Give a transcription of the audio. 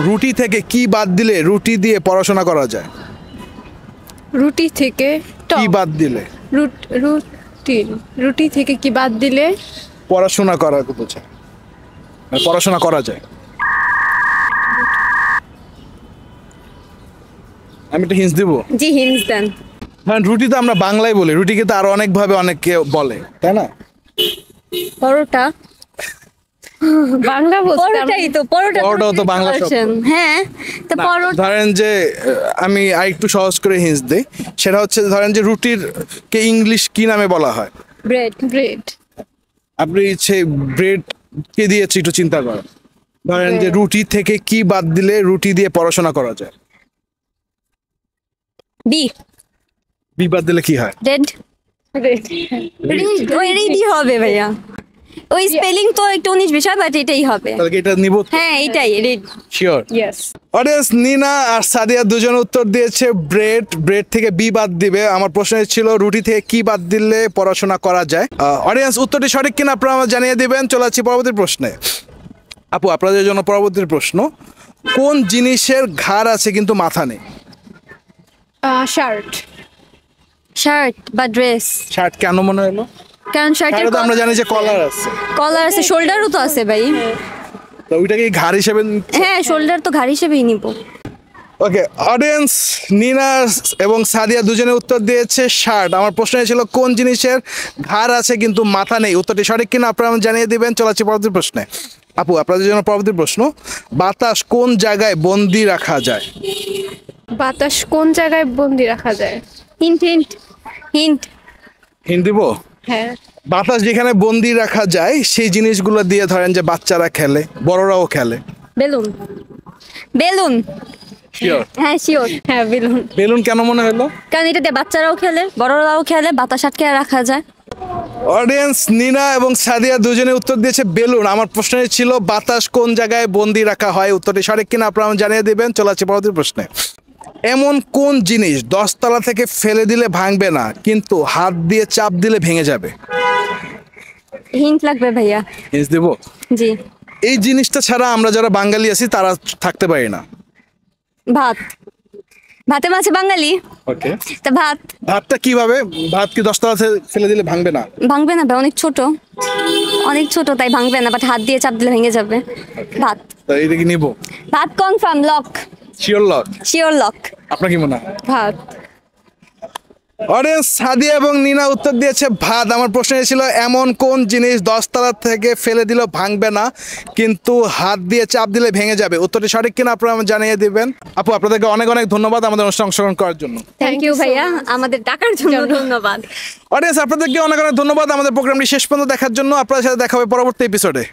রুটি থেকে কি বাদ দিলে রুটি দিয়ে পড়াশোনা করা যায়? রুটি থেকে কি বাদ দিলে রুটি রুটি থেকে কি বাদ দিলে পড়াশোনা করা বোঝায়, মানে পড়াশোনা করা যায়। আমি একটা হিন্স দিব। জি হিন্স দেন। হ্যাঁ, রুটি তো আমরা বাংলায় বলি, রুটিকে তো আরো অনেক ভাবে অনেকে বলে, তাই না? পরোটা বাংলা বলতে পরোটাই তো পরোটাও তো বাংলা শব্দ। হ্যাঁ তো না, পরোটা ধরেন যে আমি আরেকটু সহজ করে হিন্স দিই, সেটা হচ্ছে ধরেন যে রুটির কে ইংলিশ কি নামে বলা হয়? ব্রেড ব্রেড আপনি সেই ব্রেড কে দিয়েছি একটু চিন্তা করেন। ধরেন যে রুটি থেকে কি বাদ দিলে রুটি দিয়ে পড়াশোনা করা যায়? বি বি বাদ দিলে কি হয়? রেড ওই রেডই হবে ভাইয়া, ওই স্পেলিং তো একটু 19 বিষয় বাট এটাই হবে। তাহলে কি এটা নিব? হ্যাঁ এটাই রেড। শিওর। ইয়েস। অডিয়েন্স নিনা আর সাদিয়া দুজন উত্তর দিয়েছে ব্রেড। ব্রেড থেকে বি বাদ দিবে। আমার প্রশ্ন ছিল রুটি থেকে কি বাদ দিলে পড়াশোনা করা যায়। অডিয়েন্স উত্তরটি সঠিক কিনা আপনারা আমাকে জানিয়ে দিবেন। চলে যাচ্ছি পরবর্তী প্রশ্নে। আপু, আপনাদের জন্য পরবর্তী প্রশ্ন, কোন জিনিসের ঘাড় আছে কিন্তু মাথা নেই? শার্ট। শার্ট বা ড্রেস। শার্ট কেন মনে হলো? কারণ শার্টের শার্টে তো আমরা জানি যে কলার আছে। কলার আছে, শোল্ডারও তো আছে ভাই। তো ওইটাকে ঘাড় হিসেবে? হ্যাঁ শোল্ডার তো ঘাড় হিসেবেই নিব। ওকে অডিয়েন্স, নিনা এবং সাদিয়া দুজনে উত্তর দিয়েছে শার্ট। আমার প্রশ্ন ছিল কোন জিনিসের ঘাড় আছে কিন্তু মাথা নেই? উত্তরটি সঠিক কিনা আপনারা আমাকে জানিয়ে দিবেন। চলাচ্ছি পরবর্তী প্রশ্নে। আপু, আপনাদের জন্য পরবর্তী প্রশ্ন, বাতাস কোন জায়গায় বন্দি রাখা যায়? বাতাস কোন জায়গায় বন্দি রাখা যায়? Hint hint hint. হিন্ট দিব? হ্যাঁ। বাতাস যেখানে বন্দি রাখা যায় সেই জিনিসগুলো দিয়ে ধরেন যে বাচ্চারা খেলে, বড়রাও খেলে। বেলুন। বেলুন। শিওর? হ্যাঁ শিওর। হ্যাঁ বেলুন। বেলুন কেন মনে হলো? কারণ এটাতে বাচ্চারাও খেলে, বড়রাও খেলে, বাতাস আটকে রাখা যায়। অডিয়েন্স নিনা এবং সাদিয়া দুজনে উত্তর দিয়েছে বেলুন। আমার প্রশ্ন ছিল বাতাস কোন জায়গায় বন্দি রাখা হয়? উত্তরটি সঠিক কিনা আপনারা আমাকে জানিয়ে দিবেন। চলে যাচ্ছি পরবর্তী প্রশ্নে। এমন কোন জিনিস 10 তলা থেকে ফেলে দিলে ভাঙবে না কিন্তু হাত দিয়ে চাপ দিলে ভেঙে যাবে? হিন্ট লাগবে ভাইয়া। হিন্স দেব? জি। এই জিনিসটা ছাড়া আমরা যারা বাঙালি আছি তারা থাকতে পারি না। ভাত। ভাতে মাছে বাঙালি। ওকে, তা ভাত। ভাতটা কিভাবে? ভাত কি 10 তলা থেকে ফেলে দিলে ভাঙবে না? ভাঙবে না ভাই, অনেক ছোট, অনেক ছোট, তাই ভাঙবে না, বাট হাত দিয়ে চাপ দিলে ভেঙে যাবে। ভাত। তো এটা কি নিব? ভাত confirm, lock. Sure lock? Sure lock. আপনার কি মনে হয়? ভাত। অডিয়েন্স সাদিয়া এবং নিনা উত্তর দিয়েছে ভাত। আমার প্রশ্ন ছিল এমন কোন জিনিস 10 তলা থেকে ফেলে দিলেও ভাঙবে না কিন্তু হাত দিয়ে চাপ দিলে ভেঙে যাবে? উত্তরটি সঠিক কিনা আপনারা আমাকে জানিয়ে দিবেন। আপু, আপনাদেরকে অনেক অনেক ধন্যবাদ আমাদের অনুষ্ঠানে অংশগ্রহণ করার জন্য। থ্যাংক ইউ ভাইয়া, আমাদের ডাকার জন্য ধন্যবাদ। অডিয়েন্স আপনাদেরকে অনেক অনেক ধন্যবাদ আমাদের প্রোগ্রামটি শেষ পর্যন্ত দেখার জন্য। আপনাদের সাথে দেখা হবে পরবর্তী এপিসোডে।